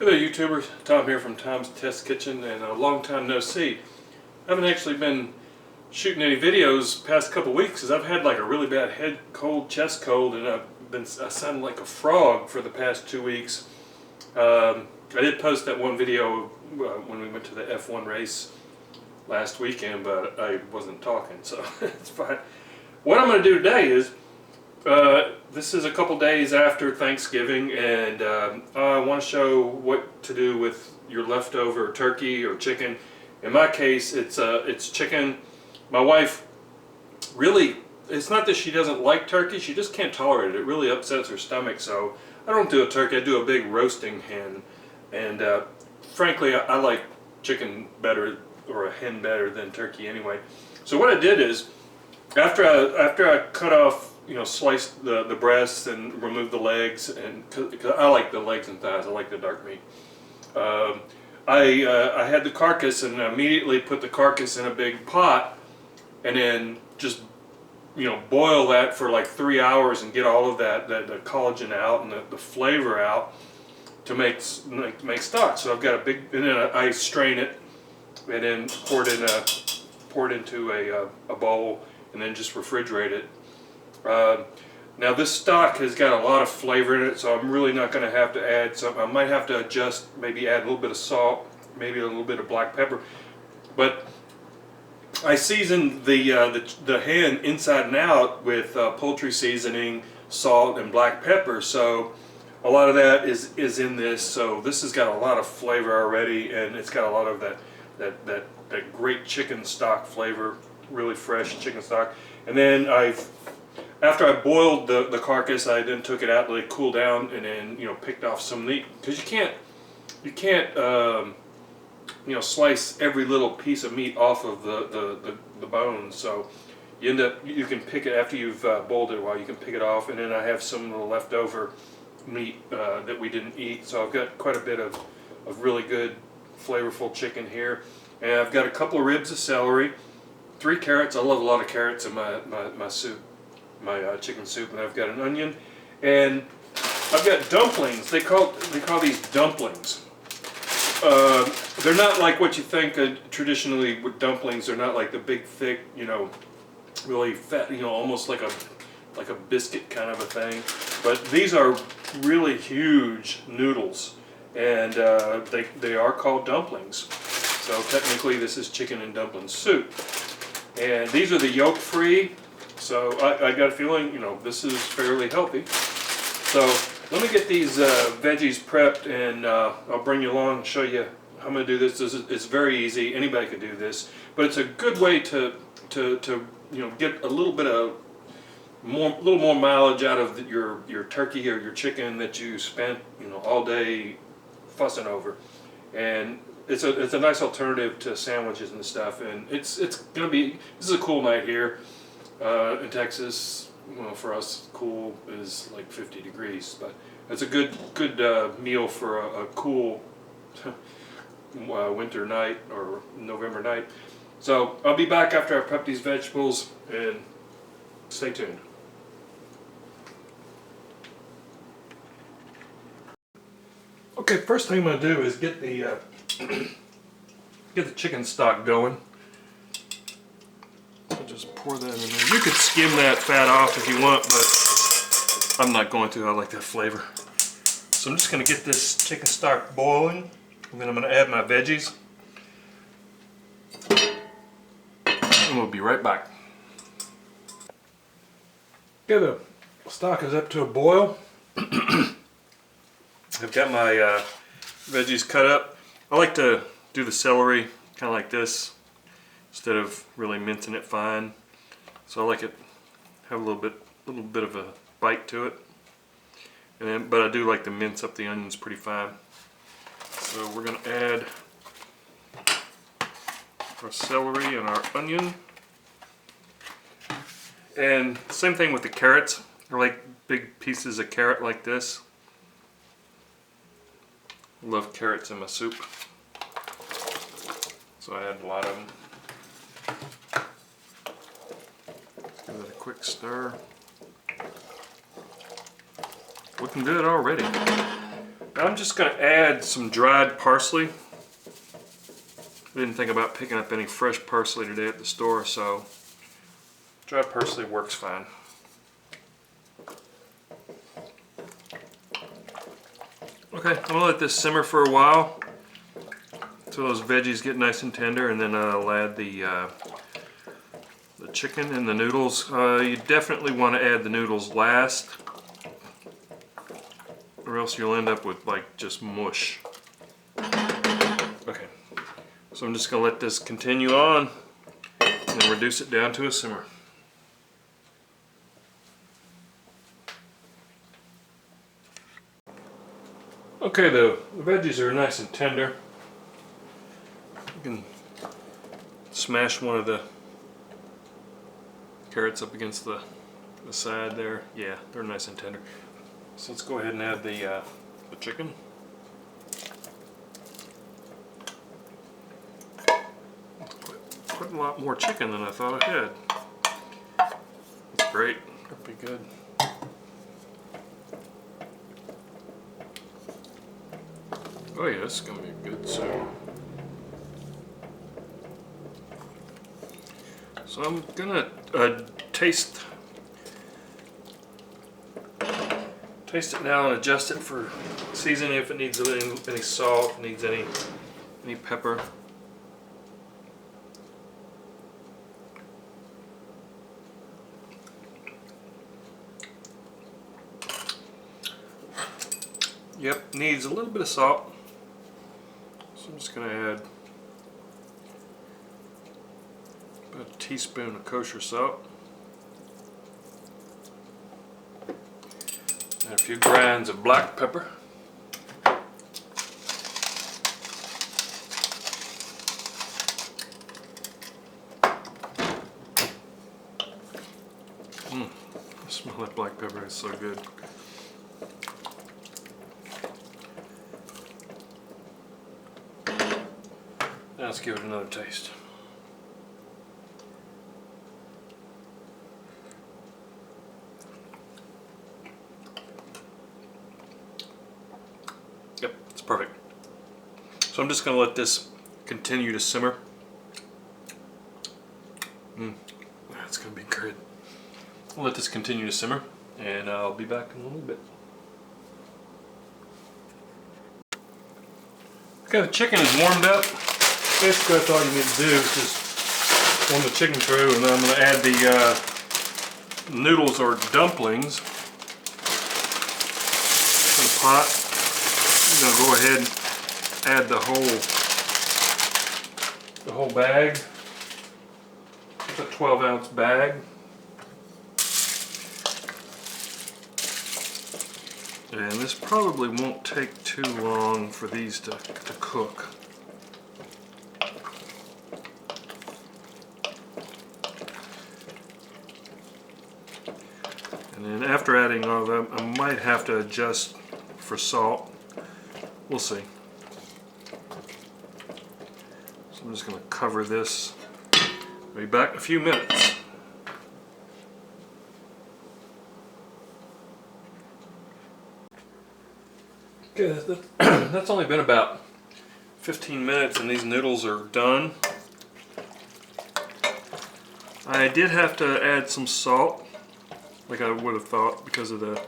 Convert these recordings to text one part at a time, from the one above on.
Hey there YouTubers, Tom here from Tom's Test Kitchen, and a long time no see. I haven't actually been shooting any videos past couple weeks because I've had like a really bad head cold, chest cold, and I sounded like a frog for the past 2 weeks. I did post that one video when we went to the F1 race last weekend, but I wasn't talking, so it's fine. What I'm going to do today is this is a couple days after Thanksgiving, and I want to show what to do with your leftover turkey or chicken. In my case, it's chicken. My wife really, it's not that she doesn't like turkey, she just can't tolerate it. It really upsets her stomach, so I don't do a turkey, I do a big roasting hen. And frankly, I like chicken better, or a hen better than turkey anyway. So what I did is, after I cut off, slice the breasts and remove the legs, and because I like the legs and thighs, I like the dark meat. I had the carcass, and I immediately put the carcass in a big pot, and then just boil that for like 3 hours and get all of the collagen out and the flavor out to make stock. So I've got a big, and then I strain it and then pour it into a bowl and then just refrigerate it. Now this stock has got a lot of flavor in it, so I'm really not going to have to add something. I might have to adjust, maybe add a little bit of salt, maybe a little bit of black pepper. But I seasoned the hen inside and out with poultry seasoning, salt, and black pepper. So a lot of that is in this. So this has got a lot of flavor already, and it's got a lot of that great chicken stock flavor, really fresh chicken stock. And then after I boiled the carcass, I then took it out, let it cool down, and then picked off some meat, because you can't slice every little piece of meat off of the bones. So you can pick it after you've boiled it a while. You can pick it off, and then I have some little leftover meat that we didn't eat. So I've got quite a bit of really good, flavorful chicken here, and I've got a couple of ribs of celery, 3 carrots. I love a lot of carrots in my soup. My chicken soup, and I've got an onion, and I've got dumplings. They call these dumplings. They're not like what you think traditionally with dumplings. They're not like the big, thick, really fat, almost like a biscuit kind of a thing. But these are really huge noodles, and they are called dumplings. So technically, this is chicken and dumpling soup. And these are the yolk-free. So I got a feeling, this is fairly healthy. So let me get these veggies prepped, and I'll bring you along and show you how I'm going to do this. It's very easy. Anybody could do this, but it's a good way to get a little bit of little more mileage out of your turkey or your chicken that you spent all day fussing over. And it's a nice alternative to sandwiches and stuff. And it's going to be, this is a cool night here. In Texas, for us, cool is like 50 degrees, but it's a good meal for a cool winter night or November night. So I'll be back after I prep these vegetables, and stay tuned. Okay, first thing I'm going to do is get the get the chicken stock going. Just pour that in there. You could skim that fat off if you want, but I'm not going to. I like that flavor. So I'm just going to get this chicken stock boiling, and then I'm going to add my veggies. And we'll be right back. Okay, the stock is up to a boil. I've got my veggies cut up. I like to do the celery kind of like this, instead of really mincing it fine. So I like it have a little bit of a bite to it. And then, but I do like to mince up the onions pretty fine. So we're going to add our celery and our onion. And same thing with the carrots. I like big pieces of carrot like this. I love carrots in my soup, so I add a lot of them. Give it a quick stir. Looking good already. I'm just going to add some dried parsley. I didn't think about picking up any fresh parsley today at the store, so dried parsley works fine. Okay, I'm going to let this simmer for a while so those veggies get nice and tender, and then I'll add the chicken and the noodles. You definitely want to add the noodles last, or else you'll end up with like just mush. Okay, so I'm just going to let this continue on and reduce it down to a simmer. Okay, the veggies are nice and tender. You can smash one of the carrots up against the side there. Yeah, they're nice and tender. So let's go ahead and add the chicken. Quite a lot more chicken than I thought I had. That's great. That'll be good. Oh yeah, this is going to be good soup. So I'm going to taste it now and adjust it for seasoning, if it needs any salt, if it needs any pepper. Yep, needs a little bit of salt. So I'm just going to add about a teaspoon of kosher salt. And a few grinds of black pepper. I smell that black pepper, it's so good. Now let's give it another taste. Yep, it's perfect. So I'm just going to let this continue to simmer. That's going to be good. I'll let this continue to simmer, and I'll be back in a little bit. Okay, the chicken is warmed up. Basically, that's all you need to do is just warm the chicken through, and then I'm going to add the noodles or dumplings to the pot. I'm going to go ahead and add the whole bag. It's a 12-ounce bag. And this probably won't take too long for these to cook. And then after adding all of them, I might have to adjust for salt. We'll see. So I'm just going to cover this. I'll be back in a few minutes. Okay, that's only been about 15 minutes and these noodles are done. I did have to add some salt, like I would have thought, because of the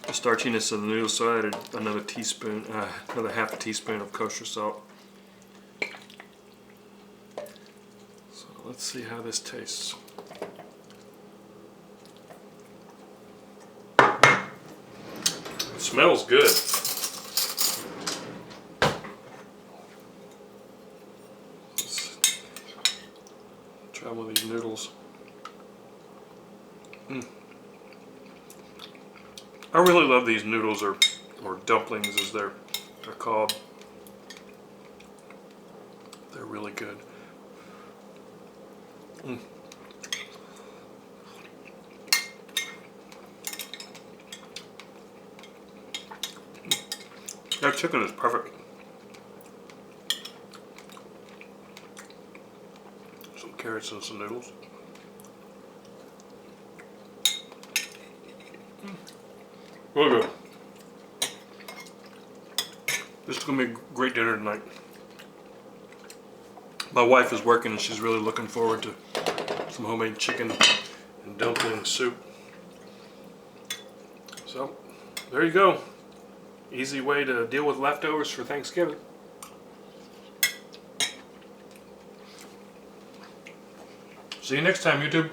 starchiness of the noodles, so I added another teaspoon, another half a teaspoon of kosher salt. So let's see how this tastes. It smells good. Try one of these noodles. I really love these noodles, or dumplings as they're called. They're really good. That chicken is perfect. Some carrots and some noodles. Really good. This is gonna be a great dinner tonight. My wife is working and she's really looking forward to some homemade chicken and dumpling soup. So, there you go. Easy way to deal with leftovers for Thanksgiving. See you next time, YouTube.